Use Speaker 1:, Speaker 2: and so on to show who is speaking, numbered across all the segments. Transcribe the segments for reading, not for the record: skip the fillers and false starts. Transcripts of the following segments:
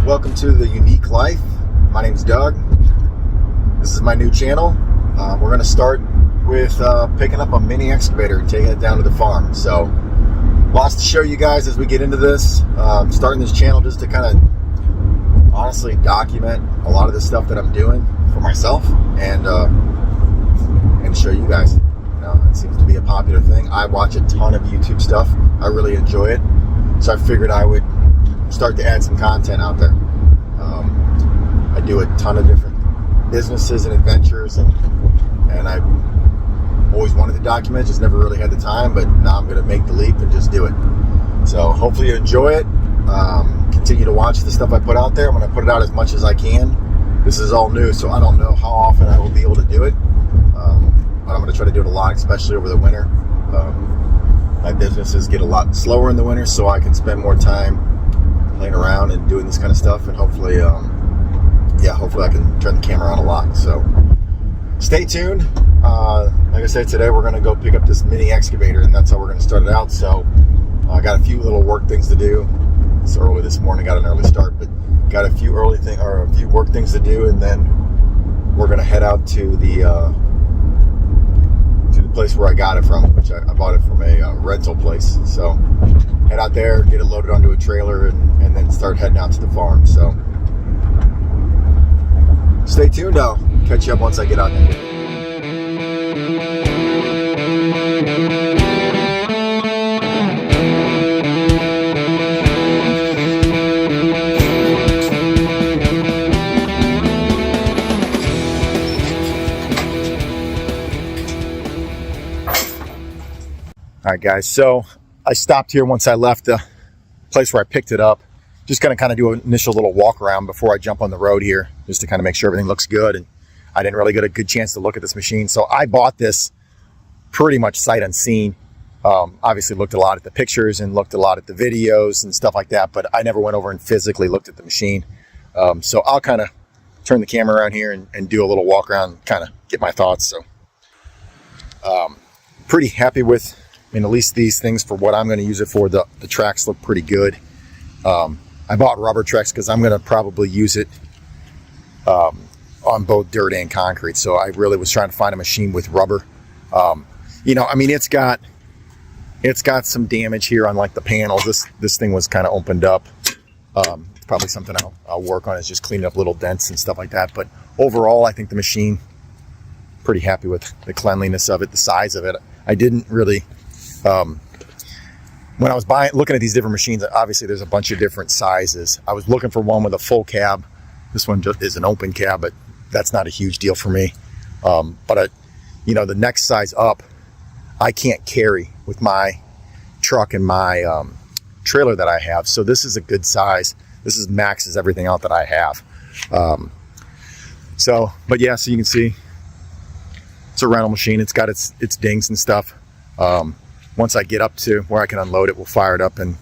Speaker 1: welcome to The Unique Life. My name's Doug. This is my new channel. We're going to start with picking up a mini excavator and taking it down to the farm. So, lots to show you guys as we get into this. Starting this channel just to kind of honestly document a lot of the stuff that I'm doing for myself and show you guys. It seems to be a popular thing. I watch a ton of YouTube stuff. I really enjoy it. So I figured I would start to add some content out there. I do a ton of different businesses and adventures, and I always wanted to document, just never really had the time, but now I'm going to make the leap and just do it. So hopefully you enjoy it. Continue to watch the stuff I put out there. I'm going to put it out as much as I can. This is all new, so I don't know how often I will be able to do it. But I'm going to try to do it a lot, especially over the winter. My businesses get a lot slower in the winter, so I can spend more time playing around and doing this kind of stuff, and hopefully I can turn the camera on a lot. So stay tuned. Like I said, today we're going to go pick up this mini excavator, and that's how we're going to start it out. So I got a few little work things to do. It's early this morning, got an early start, but got a few work things to do, and then we're going to head out to the place where I got it from, which I bought it from a rental place. So head out there, get it loaded onto a trailer, and then start heading out to the farm. So stay tuned. I'll catch you up once I get out there. All right, guys, so I stopped here once I left the place where I picked it up. Just going to kind of do an initial little walk around before I jump on the road here, just to kind of make sure everything looks good. And I didn't really get a good chance to look at this machine. So I bought this pretty much sight unseen. Obviously looked a lot at the pictures and looked a lot at the videos and stuff like that, but I never went over and physically looked at the machine. So I'll kind of turn the camera around here and do a little walk around, kind of get my thoughts. So pretty happy with, at least these things for what I'm going to use it for. The tracks look pretty good. I bought rubber tracks because I'm going to probably use it on both dirt and concrete. So I really was trying to find a machine with rubber. It's got some damage here on like the panels. This thing was kind of opened up. It's probably something I'll work on, is just cleaning up little dents and stuff like that. But overall, I think the machine, pretty happy with the cleanliness of it, the size of it. I didn't really, when I was looking at these different machines, obviously there's a bunch of different sizes. I was looking for one with a full cab. This one just is an open cab, but that's not a huge deal for me. But the next size up, I can't carry with my truck and my trailer that I have. So this is a good size. This maxes everything out that I have. So you can see it's a rental machine. It's got its dings and stuff. Once I get up to where I can unload it, we'll fire it up and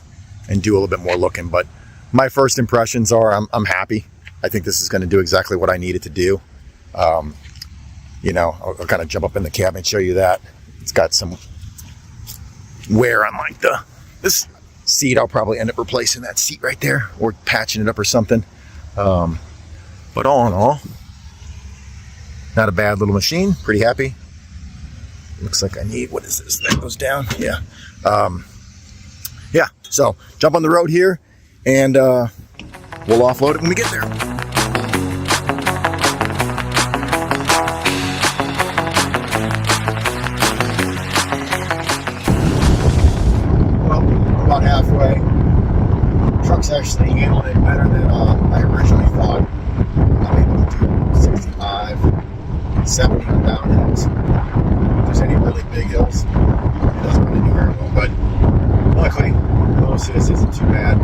Speaker 1: do a little bit more looking. But my first impressions are I'm happy. I think this is going to do exactly what I need it to do. I'll kind of jump up in the cab and show you that. It's got some wear on like this seat. I'll probably end up replacing that seat right there or patching it up or something. But all in all, not a bad little machine. Pretty happy. Looks like I need, what is this? That goes down? Yeah. So jump on the road here and we'll offload it when we get there. Well, we're about halfway. The truck's actually handling it better than I originally thought. I'm able to do 65, 70 on downhills. If there's any really big hills, it doesn't really do very well. But luckily, most of this isn't too bad.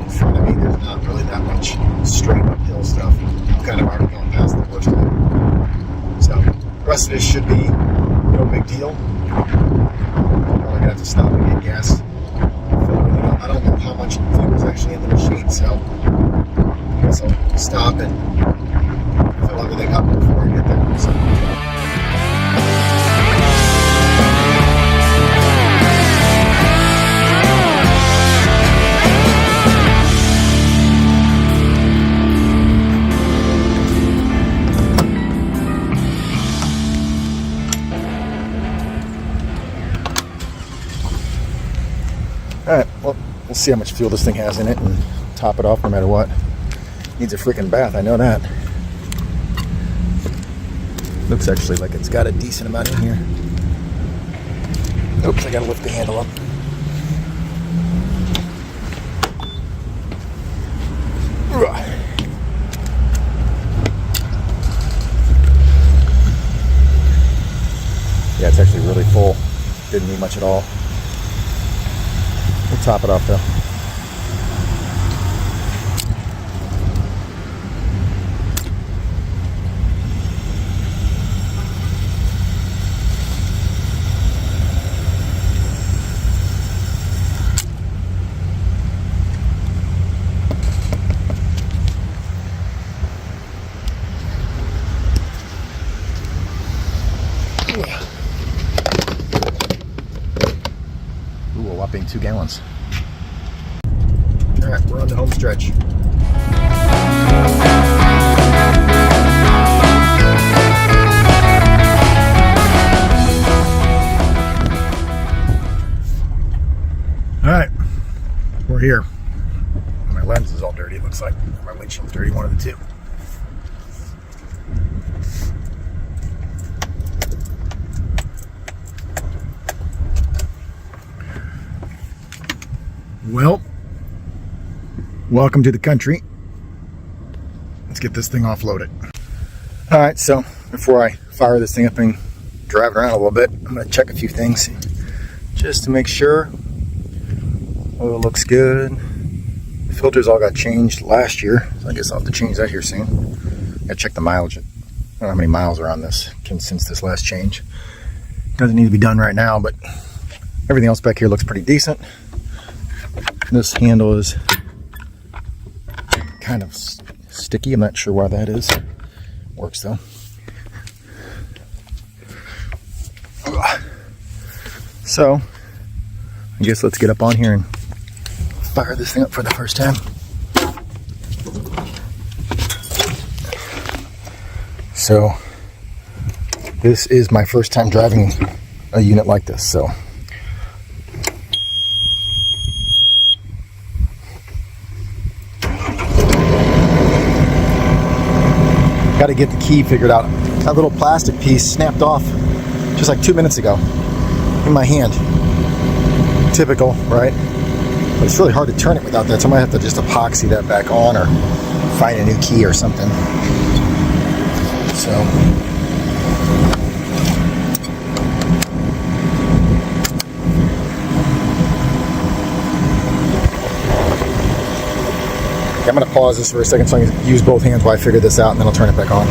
Speaker 1: In front of me, there's not really that much straight uphill stuff. I'm kind of already going past the worst of it. So the rest of this should be no big deal. I'm probably gonna have to stop and get gas. I don't know how much fuel is actually in the machine, so I guess I'll stop and fill everything up before I get there. So. see how much fuel this thing has in it and top it off no matter what. Needs a freaking bath, I know that. Looks actually like it's got a decent amount in here. Oops, I gotta lift the handle up. Yeah, it's actually really full. Didn't need much at all. We'll top it off though. Ooh, a whopping 2 gallons. All right, we're on the home stretch. All right, we're here. My lens is all dirty, it looks like. My windshield's dirty, one of the two. Well, welcome to the country. Let's get this thing offloaded. All right, so before I fire this thing up and drive it around a little bit, I'm going to check a few things just to make sure. Oh, it looks good. The filters all got changed last year, so I guess I'll have to change that here soon. Gotta check the mileage. I don't know how many miles are on this since this last change. Doesn't need to be done right now, but everything else back here looks pretty decent. This handle is kind of sticky. I'm not sure why that is. Works though. So, I guess let's get up on here and fire this thing up for the first time. So, this is my first time driving a unit like this, so. Got to get the key figured out. That little plastic piece snapped off just like 2 minutes ago in my hand. Typical, right? But it's really hard to turn it without that, so I might have to just epoxy that back on or find a new key or something. So, I'm going to pause this for a second so I can use both hands while I figure this out, and then I'll turn it back on.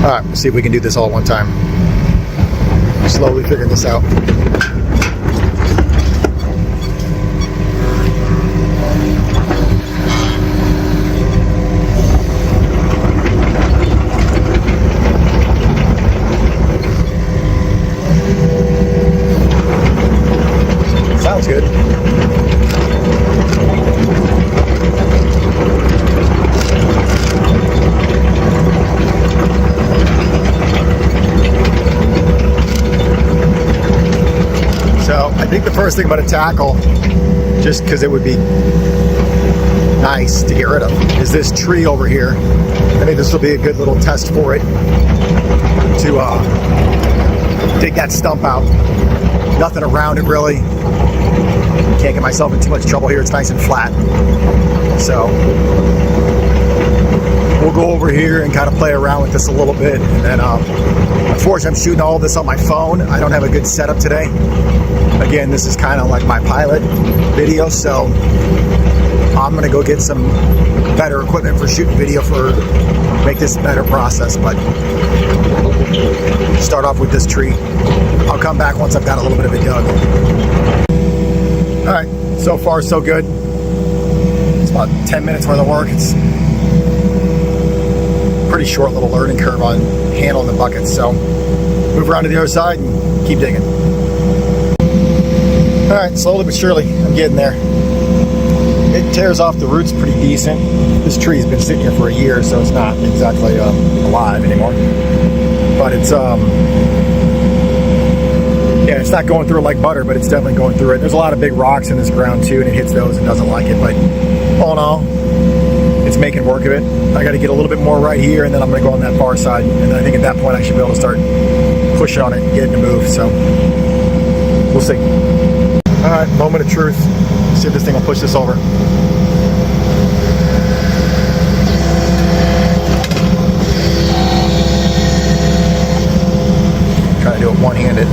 Speaker 1: Alright, let's see if we can do this all at one time. Slowly figuring this out. Sounds good. I think the first thing I'm going to tackle, just because it would be nice to get rid of, is this tree over here. I think this will be a good little test for it to dig that stump out. Nothing around it really. Can't get myself in too much trouble here. It's nice and flat. So we'll go over here and kind of play around with this a little bit. And then, unfortunately, I'm shooting all this on my phone. I don't have a good setup today. Again, this is kind of like my pilot video, so I'm going to go get some better equipment for shooting video for make this a better process. But start off with this tree. I'll come back once I've got a little bit of it dug. All right, so far so good. It's about 10 minutes worth of work. It's pretty short little learning curve on handling the buckets, so move around to the other side and keep digging. All right, slowly but surely, I'm getting there. It tears off the roots pretty decent. This tree's been sitting here for a year, so it's not exactly alive anymore. But it's Yeah, it's not going through it like butter, but it's definitely going through it. There's a lot of big rocks in this ground too, and it hits those and doesn't like it, but all in all, it's making work of it. I got to get a little bit more right here, and then I'm going to go on that far side, and I think at that point I should be able to start pushing on it and getting to move, so we'll see. All right, moment of truth. See if this thing will push this over. Trying to do it one-handed.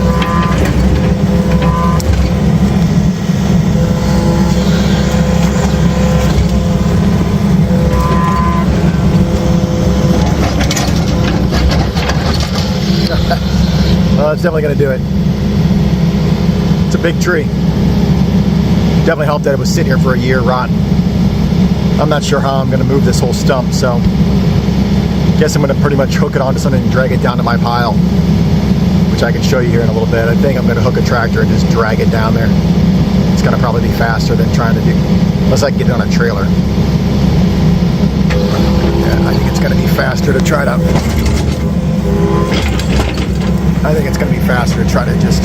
Speaker 1: Well, it's definitely going to do it. It's a big tree. Definitely helped that it was sitting here for a year rotten. I'm not sure how I'm going to move this whole stump, so guess I'm going to pretty much hook it onto something and drag it down to my pile, which I can show you here in a little bit. I think I'm going to hook a tractor and just drag it down there. It's going to probably be faster than trying to do, unless I can get it on a trailer. Yeah, I think it's going to be faster to try to, I think it's going to be faster to try to just,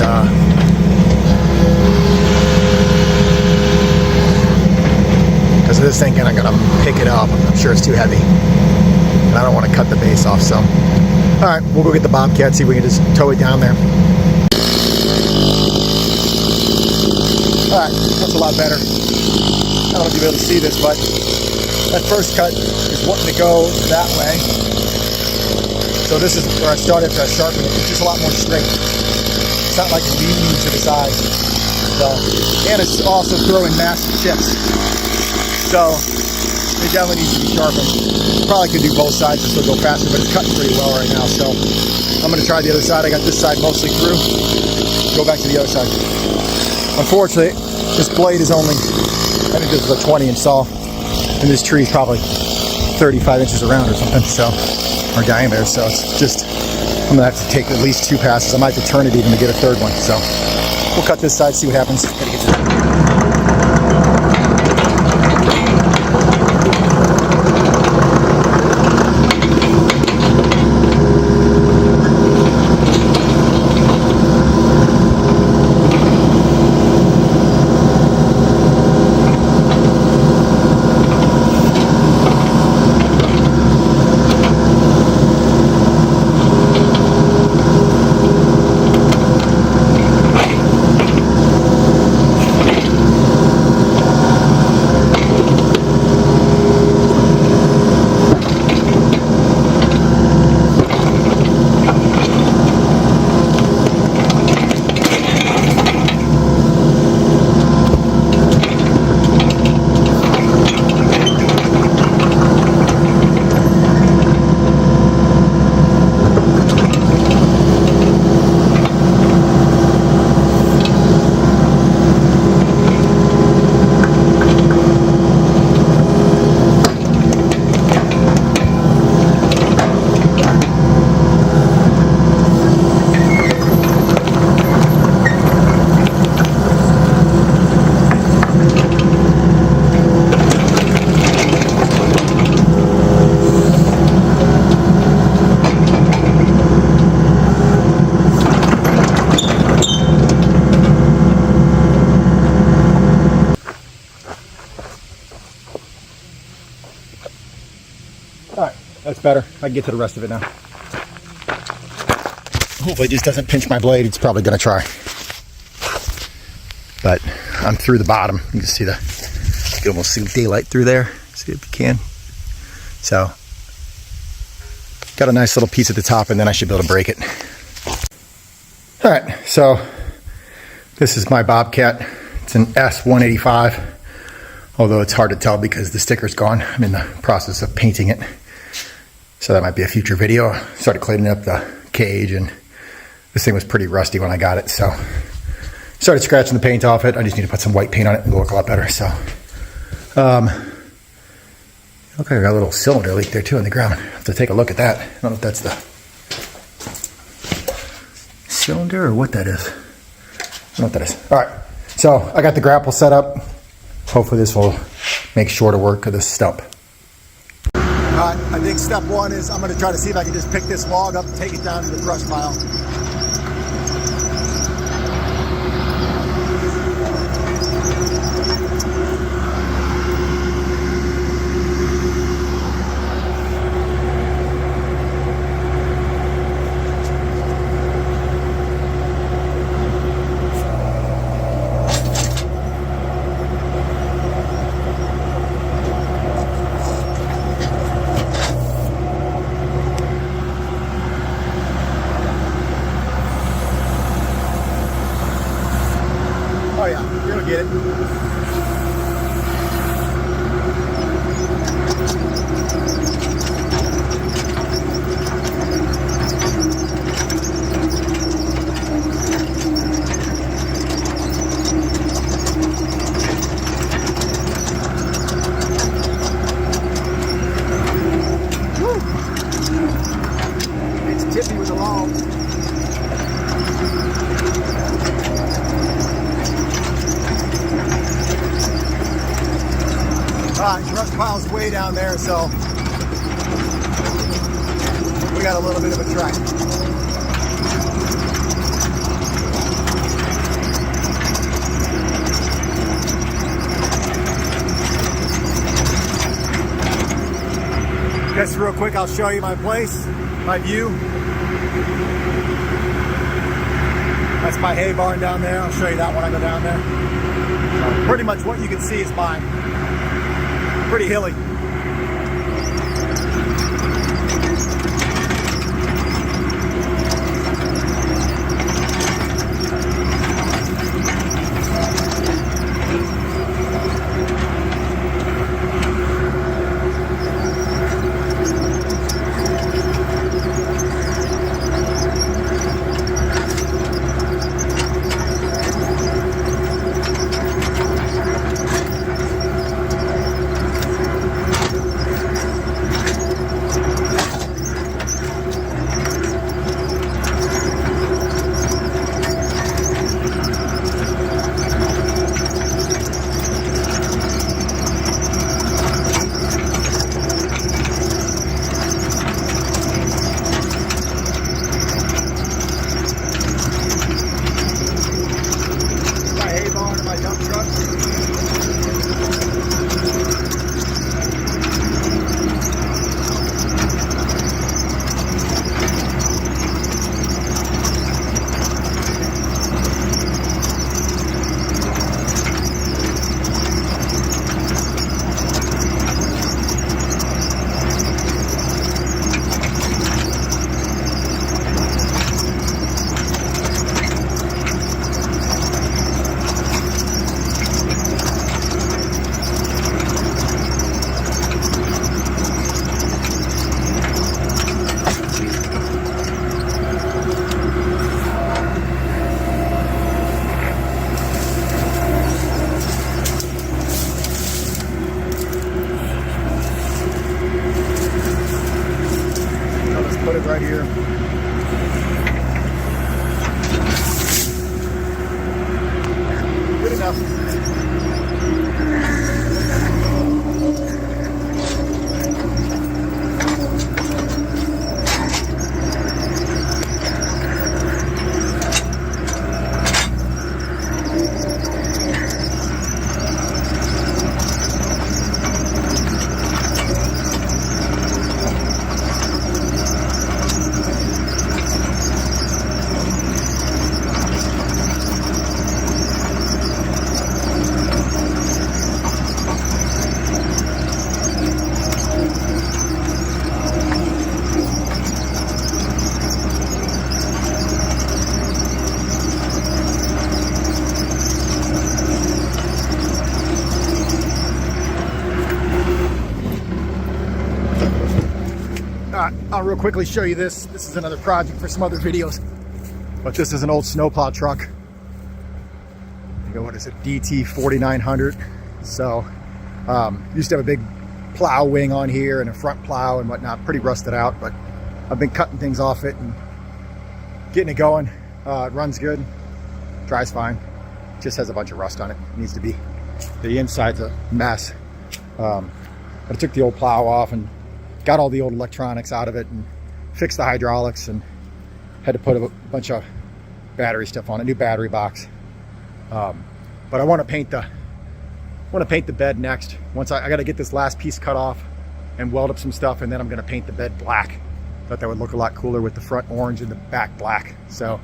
Speaker 1: because this thing I'm going to pick it up. I'm sure it's too heavy. And I don't want to cut the base off, so. All right, we'll go get the Bobcat, see if we can just tow it down there. All right, that's a lot better. I don't know if you'll be able to see this, but that first cut is wanting to go that way. So this is where I started to sharpen it. It's just a lot more straight. It's not like leaning to the side. So, and it's also throwing massive chips. So it definitely needs to be sharpened. Probably could do both sides and still go faster, but it's cutting pretty well right now. So I'm going to try the other side. I got this side mostly through. Go back to the other side. Unfortunately, this blade is only, I think this is a 20-inch saw, and this tree is probably 35 inches around or something, so, or diameter. So it's just, I'm going to have to take at least 2 passes. I might have to turn it even to get a third one. So we'll cut this side, see what happens. Gotta get this. Alright, that's better. I can get to the rest of it now. Hopefully it just doesn't pinch my blade. It's probably going to try. But I'm through the bottom. You can see you can almost see daylight through there. See if you can. So, got a nice little piece at the top, and then I should be able to break it. Alright, so this is my Bobcat. It's an S185. Although it's hard to tell because the sticker's gone. I'm in the process of painting it. So that might be a future video. I started cleaning up the cage, and this thing was pretty rusty when I got it. So started scratching the paint off it. I just need to put some white paint on it and it'll look a lot better. So look like I got a little cylinder leak there too on the ground. I have to take a look at that. I don't know if that's the cylinder or what that is. I don't know what that is. All right, so I got the grapple set up. Hopefully this will make shorter work of this stump. Alright, I think step one is I'm going to try to see if I can just pick this log up and take it down to the brush pile. Brush pile's way down there, so we got a little bit of a trek. Just real quick, I'll show you my place, my view. That's my hay barn down there. I'll show you that when I go down there. So pretty much what you can see is mine. Pretty hilly. Put it right here. Good enough. I'll real quickly show you this. This is another project for some other videos, but this is an old snowplow truck. You go, what is it, DT 4900. So used to have a big plow wing on here and a front plow and whatnot, pretty rusted out, but I've been cutting things off it and getting it going. It runs good, dries fine, just has a bunch of rust on it. It needs to be, the inside's a mess. But I took the old plow off and got all the old electronics out of it and fixed the hydraulics and had to put a bunch of battery stuff on it, new battery box. But I want to paint the bed next. Once I got to get this last piece cut off and weld up some stuff, and then I'm going to paint the bed black. Thought that would look a lot cooler with the front orange and the back black. So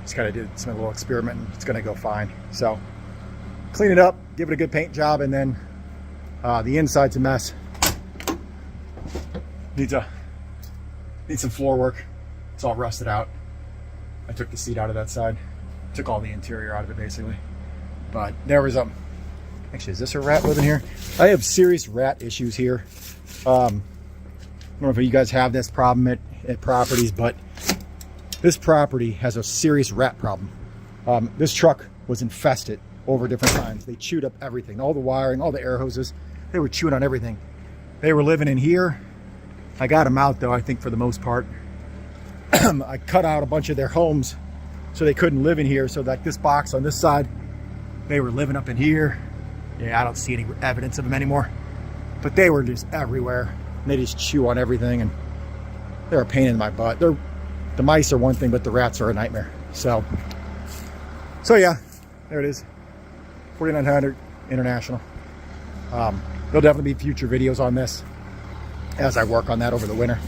Speaker 1: just kind of did some little experiment and it's going to go fine. So clean it up, give it a good paint job, and then the inside's a mess. Needs some floor work. It's all rusted out. I took the seat out of that side. Took all the interior out of it basically. But there was actually, is this a rat living here? I have serious rat issues here. I don't know if you guys have this problem at properties, but this property has a serious rat problem. This truck was infested over different times. They chewed up everything, all the wiring, all the air hoses. They were chewing on everything. They were living in here. I got them out though, I think, for the most part. I cut out a bunch of their homes so they couldn't live in here. So like this box on this side, they were living up in here. Yeah, I don't see any evidence of them anymore. but they were just everywhere. And they just chew on everything, and they're a pain in my butt. The mice are one thing, but the rats are a nightmare. So yeah, there it is, 4900 International. There'll definitely be future videos on this as I work on that over the winter.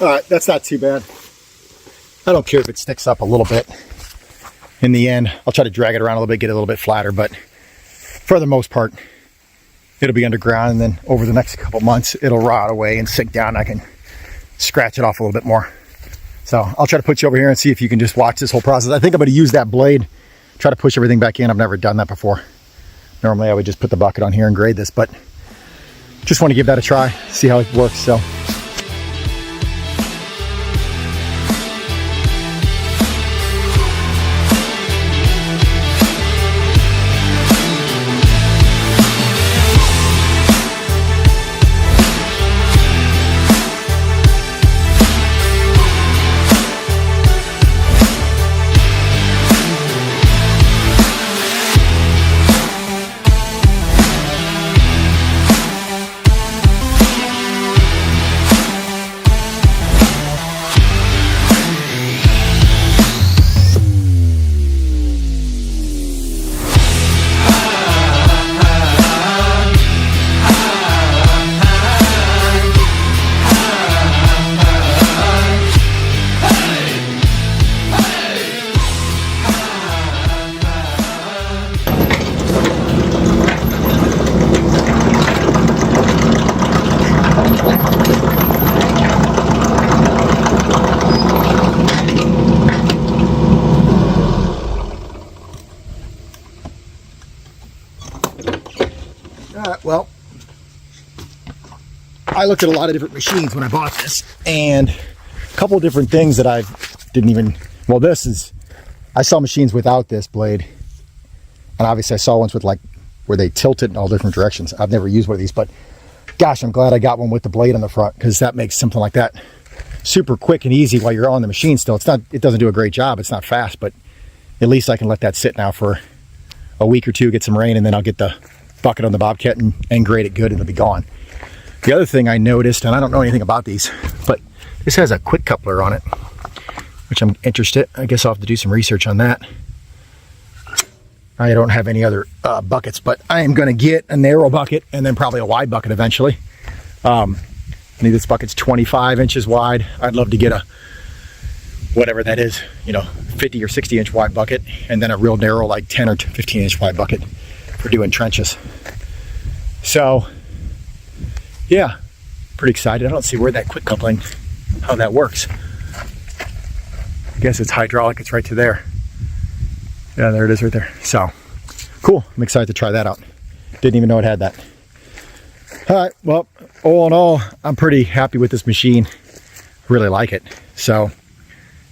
Speaker 1: All right, that's not too bad. I don't care if it sticks up a little bit. In the end, I'll try to drag it around a little bit, get it a little bit flatter, but for the most part, it'll be underground, and then over the next couple months, it'll rot away and sink down. I can scratch it off a little bit more. So I'll try to put you over here and see if you can just watch this whole process. I think I'm going to use that blade, try to push everything back in. I've never done that before. Normally I would just put the bucket on here and grade this, but just want to give that a try, see how it works. So. Well, I looked at a lot of different machines when I bought this, and a couple of different things that I didn't even, well, this is, I saw machines without this blade, and obviously I saw ones with like where they tilt it in all different directions. I've never used one of these, but gosh, I'm glad I got one with the blade on the front, because that makes something like that super quick and easy while you're on the machine still. It's not, it doesn't do a great job, it's not fast, but at least I can let that sit now for a week or two, get some rain, and then I'll get the bucket on the Bobcat and grade it good, and it'll be gone. The other thing I noticed, and I don't know anything about these, but this has a quick coupler on it, which I'm interested. I guess I'll have to do some research on that. I don't have any other buckets, but I am going to get a narrow bucket and then probably a wide bucket eventually. I think this bucket's 25 inches wide. I'd love to get a, whatever that is, 50 or 60 inch wide bucket, and then a real narrow, like 10 or 15 inch wide bucket for doing trenches. So yeah, pretty excited. I don't see where that quick coupling, how that works. I guess it's hydraulic, it's right to there. Yeah, there it is right there. So cool, I'm excited to try that out. Didn't even know it had that. All right, well, all in all, I'm pretty happy with this machine. Really like it. So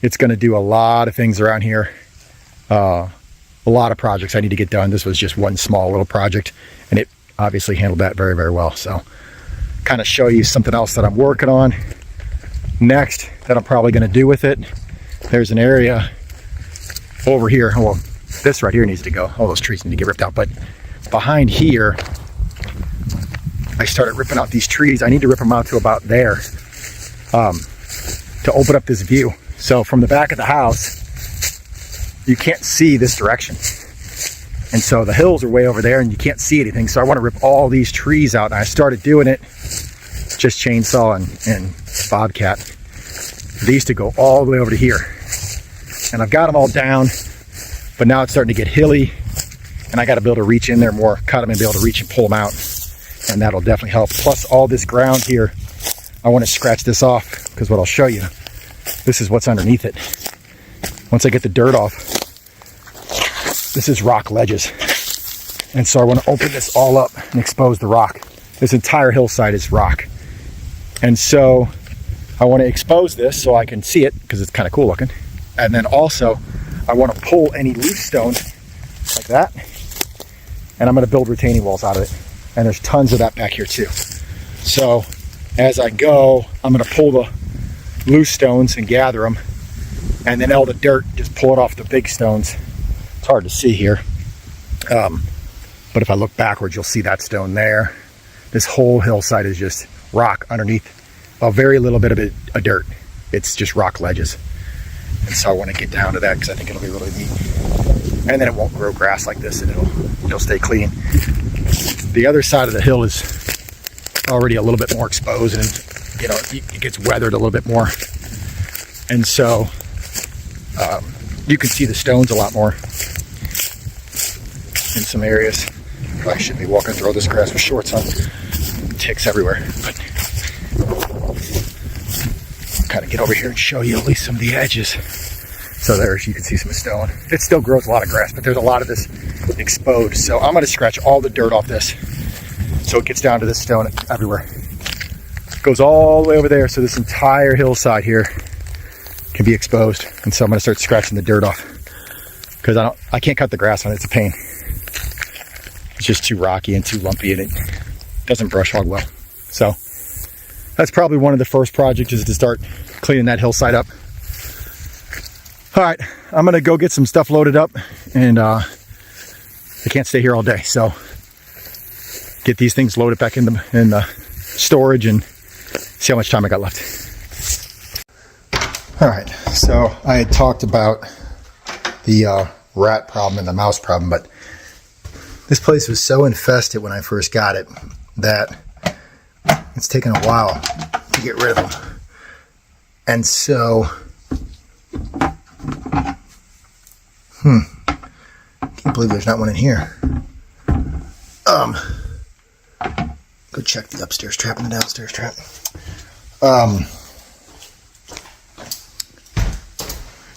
Speaker 1: it's gonna do a lot of things around here. A lot of projects I need to get done. This was just one small little project, and it obviously handled that very, very well. So kind of show you something else that I'm working on next that I'm probably going to do with it. There's an area over here. Well, this right here needs to go. All those trees need to get ripped out, but behind here, I started ripping out these trees. I need to rip them out to about there to open up this view. So from the back of the house, you can't see this direction. And so the hills are way over there and you can't see anything. So I want to rip all these trees out. And I started doing it, just chainsaw and bobcat. These to go all the way over to here. And I've got them all down, but now it's starting to get hilly and I got to be able to reach in there more, cut them and be able to reach and pull them out. And that'll definitely help. Plus all this ground here, I want to scratch this off because what I'll show you, this is what's underneath it. Once I get the dirt off, this is rock ledges. And so I want to open this all up and expose the rock. This entire hillside is rock. And so I want to expose this so I can see it because it's kind of cool looking. And then also I want to pull any loose stones like that. And I'm going to build retaining walls out of it. And there's tons of that back here too. So as I go, I'm going to pull the loose stones and gather them. And then all the dirt, just pull it off the big stones. It's hard to see here. But if I look backwards, you'll see that stone there. This whole hillside is just rock underneath a very little bit of dirt. It's just rock ledges. And so I want to get down to that because I think it'll be really neat. And then it won't grow grass like this and it'll stay clean. The other side of the hill is already a little bit more exposed and you know, it gets weathered a little bit more. And so you can see the stones a lot more in some areas. I shouldn't be walking through all this grass with shorts on. Ticks everywhere. But I'll kind of get over here and show you at least some of the edges. So there's, you can see some stone. It still grows a lot of grass, but there's a lot of this exposed. So I'm going to scratch all the dirt off this so it gets down to this stone everywhere. It goes all the way over there, so this entire hillside here can be exposed. And so I'm going to start scratching the dirt off because I can't cut the grass on it. It's a pain. It's just too rocky and too lumpy and it doesn't brush hog well. So that's probably one of the first projects, is to start cleaning that hillside up. All right, I'm gonna go get some stuff loaded up and I can't stay here all day. So get these things loaded back in the storage and see how much time I got left. All right, so I had talked about the rat problem and the mouse problem, but this place was so infested when I first got it that it's taken a while to get rid of them. And so, can't believe there's not one in here. Go check the upstairs trap and the downstairs trap.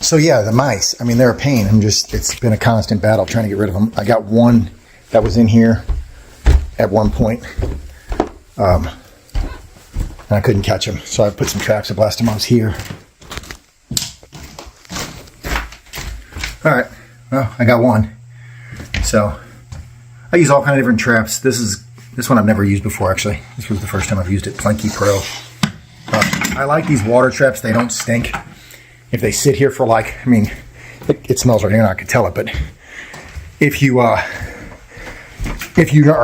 Speaker 1: So yeah, the mice, I mean, they're a pain. It's been a constant battle trying to get rid of them. I got one that was in here at one point. And I couldn't catch him. So I put some traps up last time I was here. All right, well, I got one. So I use all kinds of different traps. This one I've never used before, actually. This was the first time I've used it, Planky Pro. I like these water traps. They don't stink. If they sit here for like, I mean, it smells right here, I can tell it, but if you are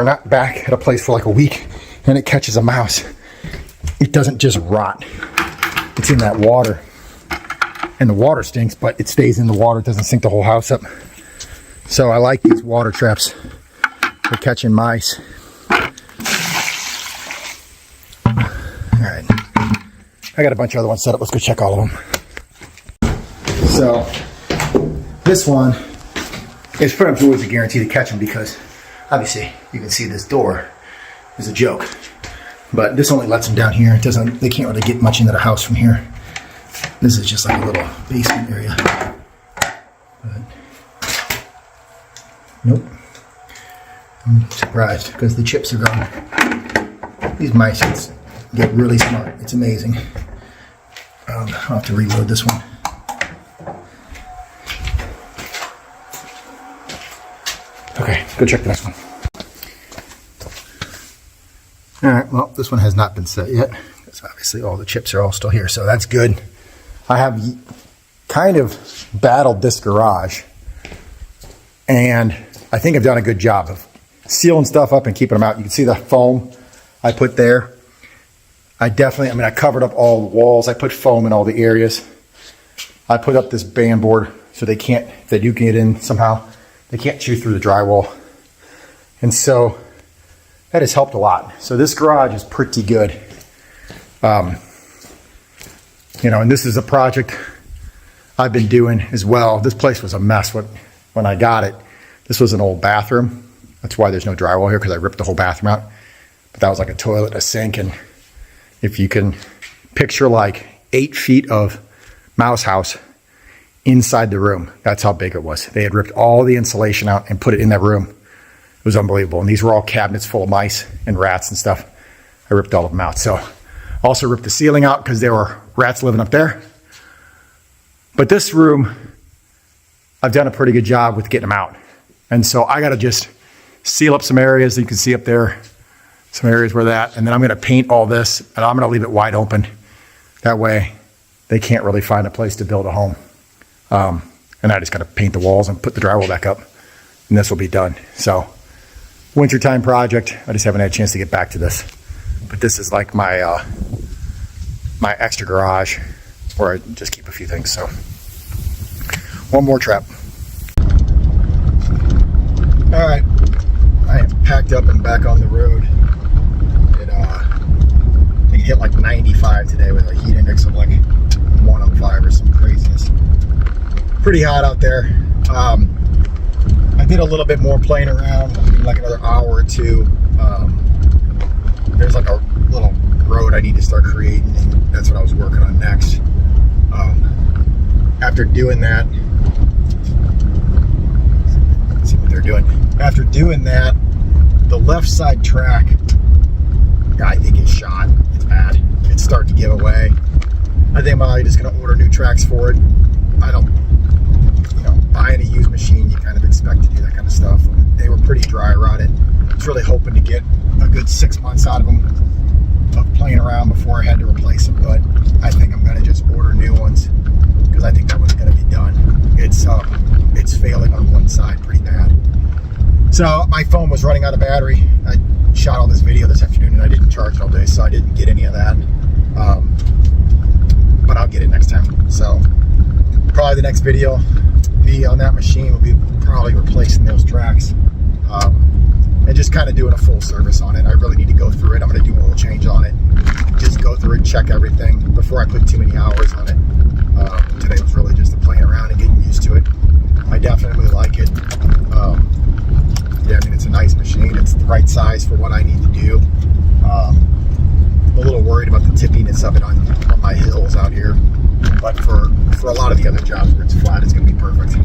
Speaker 1: not back at a place for like a week and it catches a mouse, it doesn't just rot. It's in that water. And the water stinks, but it stays in the water. It doesn't sink the whole house up. So I like these water traps for catching mice. All right. I got a bunch of other ones set up. Let's go check all of them. So this one is pretty much always a guarantee to catch them because obviously you can see this door is a joke. But this only lets them down here. They can't really get much into the house from here. This is just like a little basement area. But nope. I'm surprised because the chips are gone. These mice get really smart. It's amazing. I'll have to reload this one. Okay, go check the next one. Alright, well, this one has not been set yet. Because obviously all the chips are all still here, so that's good. I have kind of battled this garage. And I think I've done a good job of sealing stuff up and keeping them out. You can see the foam I put there. I covered up all the walls. I put foam in all the areas. I put up this band board so they do get in somehow.
Speaker 2: They can't chew through the drywall. And so that has helped a lot. So this garage is pretty good. And this is a project I've been doing as well. This place was a mess when I got it. This was an old bathroom. That's why there's no drywall here, because I ripped the whole bathroom out. But that was like a toilet, a sink, and if you can picture like 8 feet of mouse house inside the room, that's how big it was. They had ripped all the insulation out and put it in that room. It was unbelievable. And these were all cabinets full of mice and rats and stuff. I ripped all of them out. So I also ripped the ceiling out because there were rats living up there. But this room, I've done a pretty good job with getting them out. And so I got to just seal up some areas that you can see up there, some areas where that, and then I'm going to paint all this, and I'm going to leave it wide open. That way they can't really find a place to build a home. And I just got to paint the walls and put the drywall back up, and this will be done. So wintertime project. I just haven't had a chance to get back to this, but this is like my my extra garage where I just keep a few things. So one more trap. All right, I am packed up and back on the road. It hit like 95 today with a heat index of like 105 or some craziness. Pretty hot out there. I did a little bit more playing around, like another hour or two. There's like a little road I need to start creating, and that's what I was working on next. After doing that, let's see what they're doing. After doing that, the left side track, I think it's shot. It's bad. It's starting to give away. I think I'm probably just going to order new tracks for it. I don't, buying a used machine, you kind of expect to do that kind of stuff. They were pretty dry rotted. I was really hoping to get a good 6 months out of them of playing around before I had to replace them, but I think I'm going to just order new ones because I think that one's going to be done. It's failing on one side pretty bad. So my phone was running out of battery. I shot all this video this afternoon and I didn't charge it all day, so I didn't get any of that. But I'll get it next time. So probably the next video me on that machine will be probably replacing those tracks and just kind of doing a full service on it. I really need to go through it. I'm going to do an oil change on it. Just go through it, check everything before I put too many hours on it. Today was really just playing around and getting used to it. I definitely like it. Yeah, I mean, it's a nice machine. It's the right size for what I need to do. I'm a little worried about the tippiness of it on my hills out here. But for a lot of the other jobs where it's flat, it's going to be perfect.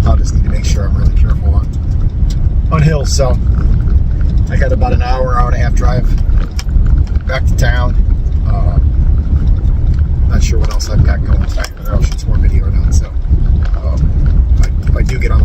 Speaker 2: I'll just need to make sure I'm really careful on hills. So I got about an hour and a half drive back to town. Not sure what else I've got going. I'll shoot some more video or not. So if I do get on